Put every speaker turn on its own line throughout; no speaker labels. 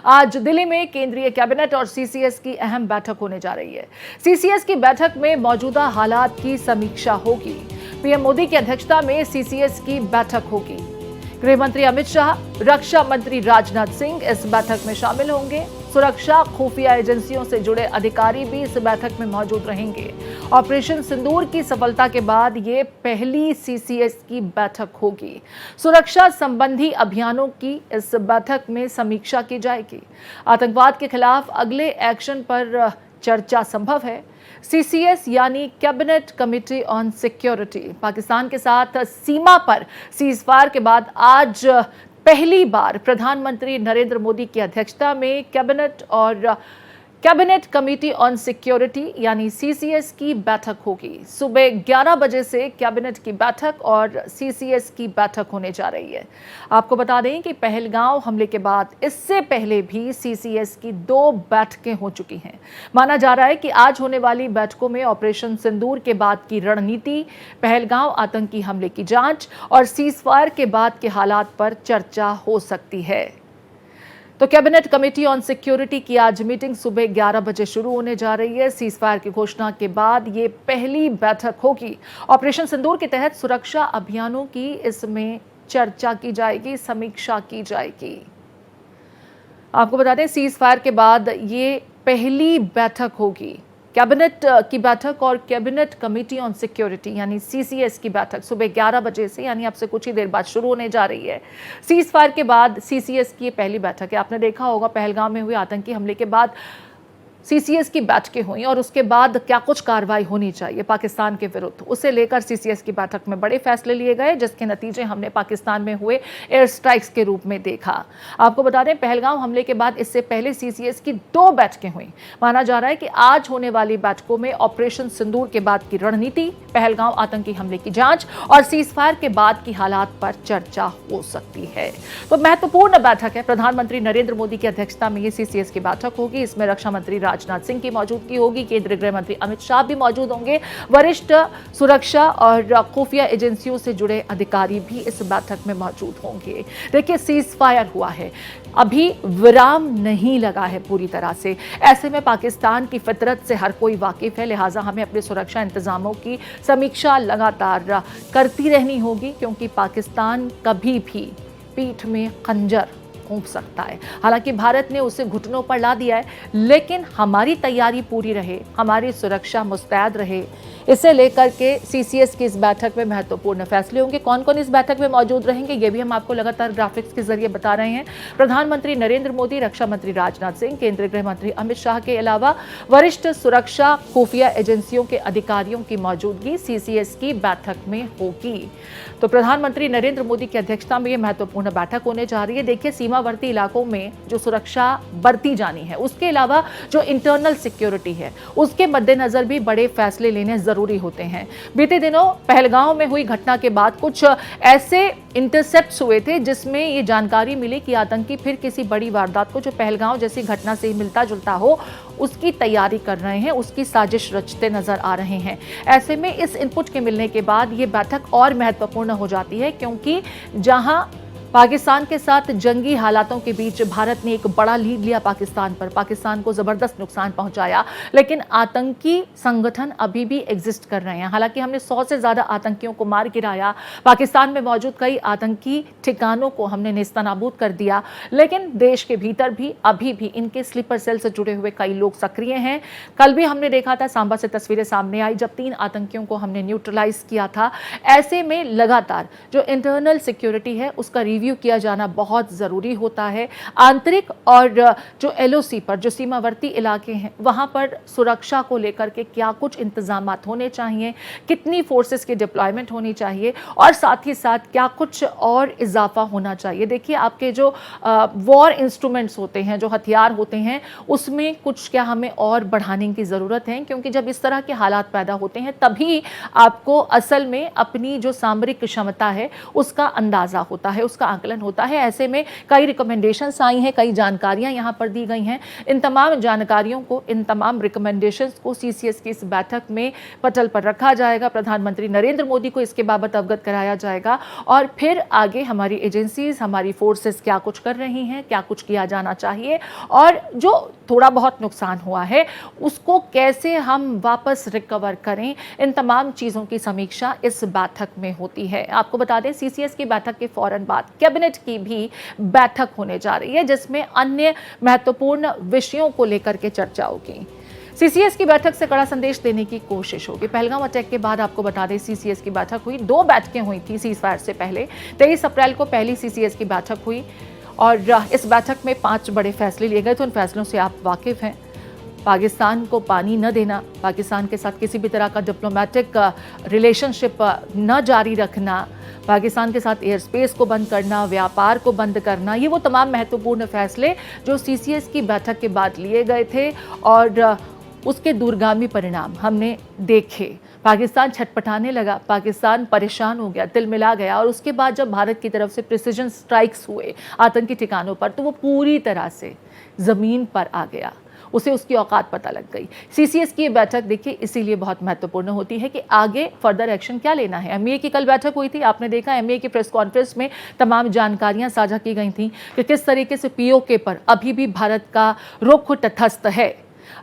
आज दिल्ली में केंद्रीय कैबिनेट और सीसीएस की अहम बैठक होने जा रही है। सीसीएस की बैठक में मौजूदा हालात की समीक्षा होगी। पीएम मोदी की अध्यक्षता में सीसीएस की बैठक होगी। गृह मंत्री अमित शाह, रक्षा मंत्री राजनाथ सिंह इस बैठक में शामिल होंगे। सुरक्षा खुफिया एजेंसियों से जुड़े अधिकारी भी इस बैठक में मौजूद रहेंगे। ऑपरेशन सिंदूर की सफलता के बाद ये पहली सीसीएस की बैठक होगी। सुरक्षा संबंधी अभियानों की इस बैठक में समीक्षा की जाएगी। आतंकवाद के खिलाफ अगले एक्शन पर चर्चा संभव है। सीसीएस यानी cabinet committee on security Pakistan के साथ सीमा पर सीजफायर के बाद आज पहली बार प्रधानमंत्री नरेंद्र मोदी की अध्यक्षता में कैबिनेट कमेटी ऑन सिक्योरिटी यानी सीसीएस की बैठक होगी। सुबह 11 बजे से कैबिनेट की बैठक और सीसीएस की बैठक होने जा रही है। आपको बता दें कि पहलगांव हमले के बाद इससे पहले भी सीसीएस की 2 बैठकें हो चुकी हैं। माना जा रहा है कि आज होने वाली बैठकों में ऑपरेशन सिंदूर के बाद की रणनीति, पहलगांव आतंकी हमले की जांच और सीजफायर के बाद के हालात पर चर्चा हो सकती है। तो कैबिनेट कमेटी ऑन सिक्योरिटी की आज मीटिंग सुबह 11 बजे शुरू होने जा रही है। सीजफायर की घोषणा के बाद ये पहली बैठक होगी। ऑपरेशन सिंदूर के तहत सुरक्षा अभियानों की इसमें चर्चा की जाएगी, समीक्षा की जाएगी। आपको बता दें, सीजफायर के बाद ये पहली बैठक होगी। कैबिनेट की बैठक और कैबिनेट कमेटी ऑन सिक्योरिटी यानी सीसीएस की बैठक सुबह 11 बजे से यानी अब से कुछ ही देर बाद शुरू होने जा रही है। सीजफायर के बाद सीसीएस की ये पहली बैठक है। आपने देखा होगा पहलगाम में हुए आतंकी हमले के बाद सीसीएस की बैठकें हुई और उसके बाद क्या कुछ कार्रवाई होनी चाहिए पाकिस्तान के विरुद्ध, उसे लेकर सीसीएस की बैठक में बड़े फैसले लिए गए, जिसके नतीजे हमने पाकिस्तान में हुए एयर स्ट्राइक्स के रूप में देखा। आपको बता दें, पहलगाम हमले के बाद इससे पहले सीसीएस की 2 बैठकें हुई। माना जा रहा है कि आज होने वाली बैठकों में ऑपरेशन सिंदूर के बाद की रणनीति, पहलगाम आतंकी हमले की जांच और सीजफायर के बाद की हालात पर चर्चा हो सकती है। तो महत्वपूर्ण बैठक है। प्रधानमंत्री नरेंद्र मोदी की अध्यक्षता में ये सीसीएस की बैठक होगी। इसमें रक्षा मंत्री राजनाथ सिंह की मौजूदगी होगी। केंद्रीय गृह मंत्री अमित शाह भी मौजूद होंगे। वरिष्ठ सुरक्षा और खुफिया एजेंसियों से जुड़े अधिकारी भी इस बैठक में मौजूद होंगे। देखिए, सीजफायर हुआ है, अभी विराम नहीं लगा है पूरी तरह से। ऐसे में पाकिस्तान की फितरत से हर कोई वाकिफ है, लिहाजा हमें अपने सुरक्षा इंतजामों की समीक्षा लगातार करती रहनी होगी, क्योंकि पाकिस्तान कभी भी पीठ में खंजर घोंप सकता है। हालांकि भारत ने उसे घुटनों पर ला दिया है, लेकिन हमारी तैयारी पूरी रहे, हमारी सुरक्षा मुस्तैद रहे, इसे लेकर के सीसीएस की इस बैठक में महत्वपूर्ण फैसले होंगे। कौन कौन इस बैठक में मौजूद रहेंगे, ये भी हम आपको लगातार ग्राफिक्स के जरिए बता रहे हैं। प्रधानमंत्री नरेंद्र मोदी, रक्षा मंत्री राजनाथ सिंह, केंद्रीय गृह मंत्री अमित शाह के अलावा वरिष्ठ सुरक्षा खुफिया एजेंसियों के अधिकारियों की मौजूदगी सीसीएस की बैठक में होगी। तो प्रधानमंत्री नरेंद्र मोदी की अध्यक्षता में यह महत्वपूर्ण बैठक होने जा रही है। देखिए, सीमावर्ती इलाकों में जो सुरक्षा बरती जानी है, उसके अलावा जो इंटरनल सिक्योरिटी है, उसके मद्देनजर भी बड़े फैसले लेने जरूरी होते हैं। बीते दिनों पहलगांव में हुई घटना के बाद कुछ ऐसे इंटरसेप्ट्स हुए थे जिसमें ये जानकारी मिली कि आतंकी फिर किसी बड़ी वारदात को, जो पहलगांव जैसी घटना से ही मिलता जुलता हो, उसकी तैयारी कर रहे हैं, उसकी साजिश रचते नजर आ रहे हैं। ऐसे में इस इनपुट के मिलने के बाद ये बैठक और महत्वपूर्ण हो जाती है, क्योंकि जहां पाकिस्तान के साथ जंगी हालातों के बीच भारत ने एक बड़ा लीड लिया पाकिस्तान पर, पाकिस्तान को जबरदस्त नुकसान पहुंचाया, लेकिन आतंकी संगठन अभी भी एग्जिस्ट कर रहे हैं। हालांकि हमने 100 से ज्यादा आतंकियों को मार गिराया, पाकिस्तान में मौजूद कई आतंकी ठिकानों को हमने नेस्तनाबूद कर दिया, लेकिन देश के भीतर भी अभी भी इनके स्लीपर सेल से जुड़े हुए कई लोग सक्रिय हैं। कल भी हमने देखा था, सांबा से तस्वीरें सामने आई जब 3 आतंकियों को हमने न्यूट्रलाइज किया था। ऐसे में लगातार जो इंटरनल सिक्योरिटी है, उसका रिव्यू किया जाना बहुत जरूरी होता है। आंतरिक और जो एलओसी पर, जो सीमावर्ती इलाके हैं, वहां पर सुरक्षा को लेकर के क्या कुछ इंतजामात होने चाहिए, कितनी फोर्सेस की डिप्लॉयमेंट होनी चाहिए और साथ ही साथ क्या कुछ और इजाफा होना चाहिए। देखिए, आपके जो वॉर इंस्ट्रूमेंट्स होते हैं, जो हथियार होते हैं, उसमें कुछ क्या हमें और बढ़ाने की ज़रूरत है, क्योंकि जब इस तरह के हालात पैदा होते हैं तभी आपको असल में अपनी जो सामरिक क्षमता है उसका अंदाज़ा होता है, उसका आकलन होता है। ऐसे में कई रिकमेंडेशंस आई हैं, कई जानकारियां यहाँ पर दी गई हैं। इन तमाम जानकारियों को, इन तमाम रिकमेंडेशंस को सीसीएस की इस बैठक में पटल पर रखा जाएगा। प्रधानमंत्री नरेंद्र मोदी को इसके बाबत अवगत कराया जाएगा और फिर आगे हमारी एजेंसीज, हमारी फोर्सेस क्या कुछ कर रही हैं, क्या कुछ किया जाना चाहिए और जो थोड़ा बहुत नुकसान हुआ है उसको कैसे हम वापस रिकवर करें, इन तमाम चीज़ों की समीक्षा इस बैठक में होती है। आपको बता दें, सीसीएस की बैठक के फौरन बाद कैबिनेट की भी बैठक होने जा रही है, जिसमें अन्य महत्वपूर्ण विषयों को लेकर के चर्चा होगी। सीसीएस की बैठक से कड़ा संदेश देने की कोशिश होगी। पहलगाम अटैक के बाद आपको बता दें, सीसीएस की बैठक हुई, 2 बैठकें हुई थी सीज फायर से पहले। 23 अप्रैल को पहली सीसीएस की बैठक हुई और इस बैठक में 5 बड़े फैसले लिए गए थे। उन फैसलों से आप वाकिफ हैं। पाकिस्तान को पानी न देना, पाकिस्तान के साथ किसी भी तरह का डिप्लोमेटिक रिलेशनशिप न जारी रखना, पाकिस्तान के साथ एयर स्पेस को बंद करना, व्यापार को बंद करना, ये वो तमाम महत्वपूर्ण फैसले जो सीसीएस की बैठक के बाद लिए गए थे और उसके दूरगामी परिणाम हमने देखे। पाकिस्तान छटपटाने लगा, पाकिस्तान परेशान हो गया, तिलमिला गया और उसके बाद जब भारत की तरफ से प्रिसिजन स्ट्राइक्स हुए आतंकी ठिकानों पर, तो वो पूरी तरह से ज़मीन पर आ गया, उसे उसकी औकात पता लग गई। सीसीएस की ये बैठक देखिए इसीलिए बहुत महत्वपूर्ण होती है कि आगे फर्दर एक्शन क्या लेना है। एमईए की कल बैठक हुई थी, आपने देखा एमईए की प्रेस कॉन्फ्रेंस में तमाम जानकारियां साझा की गई थी कि किस तरीके से पीओके पर अभी भी भारत का रुख तटस्थ है।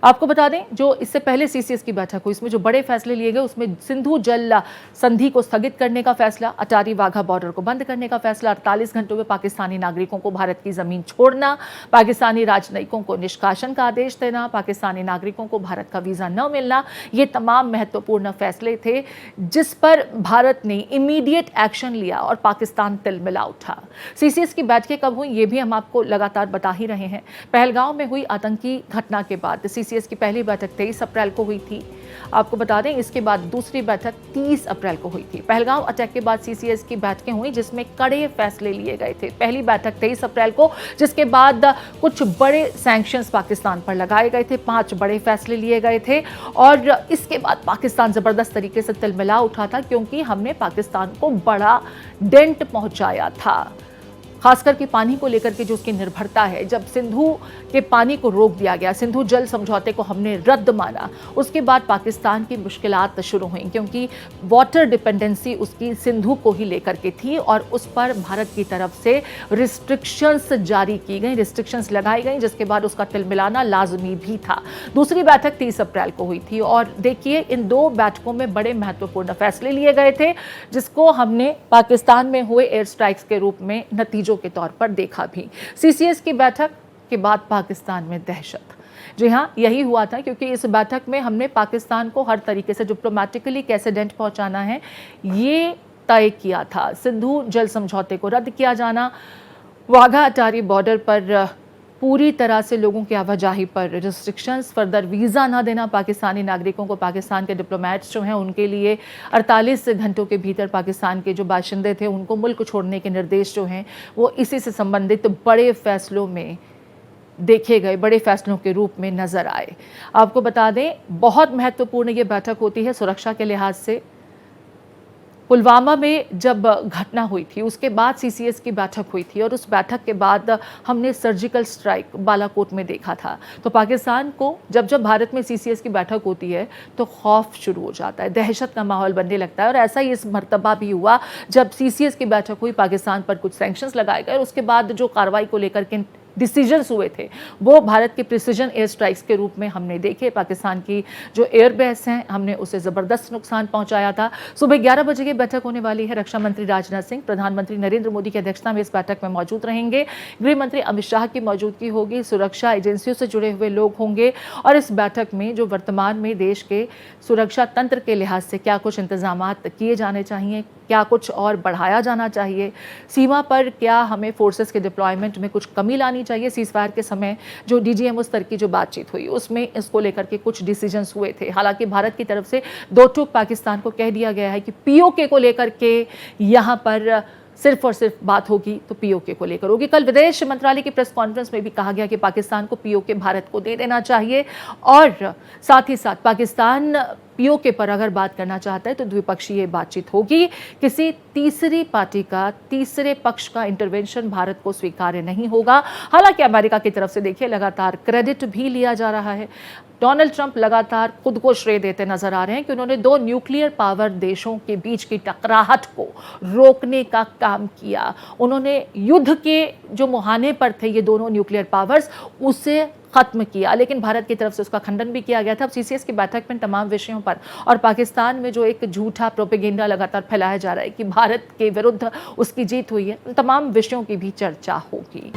आपको बता दें, जो इससे पहले सीसीएस की बैठक हुई, इसमें जो बड़े फैसले लिए गए उसमें सिंधु जल संधि को स्थगित करने का फैसला, अटारी वाघा बॉर्डर को बंद करने का फैसला, 48 घंटों में पाकिस्तानी नागरिकों को भारत की जमीन छोड़ना, पाकिस्तानी राजनयिकों को निष्कासन का आदेश देना, पाकिस्तानी नागरिकों को भारत का वीजा न मिलना, ये तमाम महत्वपूर्ण फैसले थे जिस पर भारत ने इमीडिएट एक्शन लिया और पाकिस्तान तिलमिला उठा। सीसीएस की बैठकें कब हुई ये भी हम आपको लगातार बता ही रहे हैं। पहलगाम में हुई आतंकी घटना के बाद सीसीएस की पहली बैठक 23 अप्रैल को हुई थी। आपको बता दें, इसके बाद दूसरी बैठक 30 अप्रैल को हुई थी। पहलगाम अटैक के बाद सीसीएस की बैठकें हुई जिसमें कड़े फैसले लिए गए थे। पहली बैठक 23 अप्रैल को, जिसके बाद कुछ बड़े सैंक्शंस पाकिस्तान पर लगाए गए थे, 5 बड़े फैसले लिए गए थे और इसके बाद पाकिस्तान जबरदस्त तरीके से तिलमिला उठा था क्योंकि हमने पाकिस्तान को बड़ा डेंट पहुंचाया था, खासकर कि पानी को लेकर के जो उसकी निर्भरता है। जब सिंधु के पानी को रोक दिया गया, सिंधु जल समझौते को हमने रद्द माना, उसके बाद पाकिस्तान की मुश्किलात शुरू हुई क्योंकि वाटर डिपेंडेंसी उसकी सिंधु को ही लेकर के थी और उस पर भारत की तरफ से रिस्ट्रिक्शंस जारी की गई, रिस्ट्रिक्शंस लगाई गई, जिसके बाद उसका तिलमिलाना लाजमी भी था। दूसरी बैठक 30 अप्रैल को हुई थी और देखिए इन 2 बैठकों में बड़े महत्वपूर्ण फैसले लिए गए थे जिसको हमने पाकिस्तान में हुए एयर स्ट्राइक्स के रूप में नतीजों के तौर पर देखा भी। सीसीएस की बैठक के बाद पाकिस्तान में दहशत, जी हाँ, यही हुआ था क्योंकि इस बैठक में हमने पाकिस्तान को हर तरीके से डिप्लोमेटिकली कैसे डेंट पहुंचाना है ये तय किया था। सिंधु जल समझौते को रद्द किया जाना, वाघा अटारी बॉर्डर पर पूरी तरह से लोगों की आवाजाही पर रिस्ट्रिक्शंस, फर्दर वीज़ा ना देना पाकिस्तानी नागरिकों को, पाकिस्तान के डिप्लोमेट्स जो हैं उनके लिए 48 घंटों के भीतर पाकिस्तान के जो बाशिंदे थे उनको मुल्क छोड़ने के निर्देश जो हैं वो इसी से संबंधित बड़े फैसलों में देखे गए, बड़े फैसलों के रूप में नज़र आए। आपको बता दें, बहुत महत्वपूर्ण ये बैठक होती है सुरक्षा के लिहाज से। पुलवामा में जब घटना हुई थी उसके बाद सीसीएस की बैठक हुई थी और उस बैठक के बाद हमने सर्जिकल स्ट्राइक बालाकोट में देखा था। तो पाकिस्तान को जब जब भारत में सीसीएस की बैठक होती है तो खौफ शुरू हो जाता है, दहशत का माहौल बनने लगता है और ऐसा ही इस मर्तबा भी हुआ जब सीसीएस की बैठक हुई, पाकिस्तान पर कुछ सैंक्शंस लगाए गए और उसके बाद जो कार्रवाई को लेकर के डिसीजंस हुए थे वो भारत के प्रिसिजन एयर स्ट्राइक्स के रूप में हमने देखे। पाकिस्तान की जो एयर बेस हैं हमने उसे ज़बरदस्त नुकसान पहुंचाया था। सुबह 11 बजे की बैठक होने वाली है। रक्षा मंत्री राजनाथ सिंह प्रधानमंत्री नरेंद्र मोदी की अध्यक्षता में इस बैठक में मौजूद रहेंगे। गृह मंत्री अमित शाह की मौजूदगी होगी, सुरक्षा एजेंसियों से जुड़े हुए लोग होंगे और इस बैठक में जो वर्तमान में देश के सुरक्षा तंत्र के लिहाज से क्या कुछ इंतजाम किए जाने चाहिए, क्या कुछ और बढ़ाया जाना चाहिए, सीमा पर क्या हमें फोर्सेस के डिप्लॉयमेंट में कुछ कमी लानी चाहिए। सीज फायर के समय जो डीजीएमओ स्तर की जो बातचीत हुई उसमें इसको लेकर के कुछ डिसीजंस हुए थे। हालांकि भारत की तरफ से दो टूक पाकिस्तान को कह दिया गया है कि पीओके को लेकर के यहाँ पर सिर्फ और सिर्फ बात होगी तो पीओके को लेकर होगी। कल विदेश मंत्रालय की प्रेस कॉन्फ्रेंस में भी कहा गया कि पाकिस्तान को पीओके भारत को दे देना चाहिए और साथ ही साथ पाकिस्तान पीओके पर अगर बात करना चाहता है तो द्विपक्षीय बातचीत होगी। किसी तीसरी पार्टी का, तीसरे पक्ष का इंटरवेंशन भारत को स्वीकार्य नहीं होगा। हालांकि अमेरिका की तरफ से देखिए लगातार क्रेडिट भी लिया जा रहा है। डोनाल्ड ट्रंप लगातार खुद को श्रेय देते नजर आ रहे हैं कि उन्होंने दो न्यूक्लियर पावर देशों के बीच की टकराहट को रोकने का काम किया। उन्होंने युद्ध के जो मुहाने पर थे ये दोनों न्यूक्लियर पावर्स, उसे खत्म किया, लेकिन भारत की तरफ से उसका खंडन भी किया गया था। अब सीसीएस की बैठक में तमाम विषयों पर और पाकिस्तान में जो एक झूठा प्रोपेगेंडा लगातार फैलाया जा रहा है कि भारत के विरुद्ध उसकी जीत हुई है, उन तमाम विषयों की भी चर्चा होगी।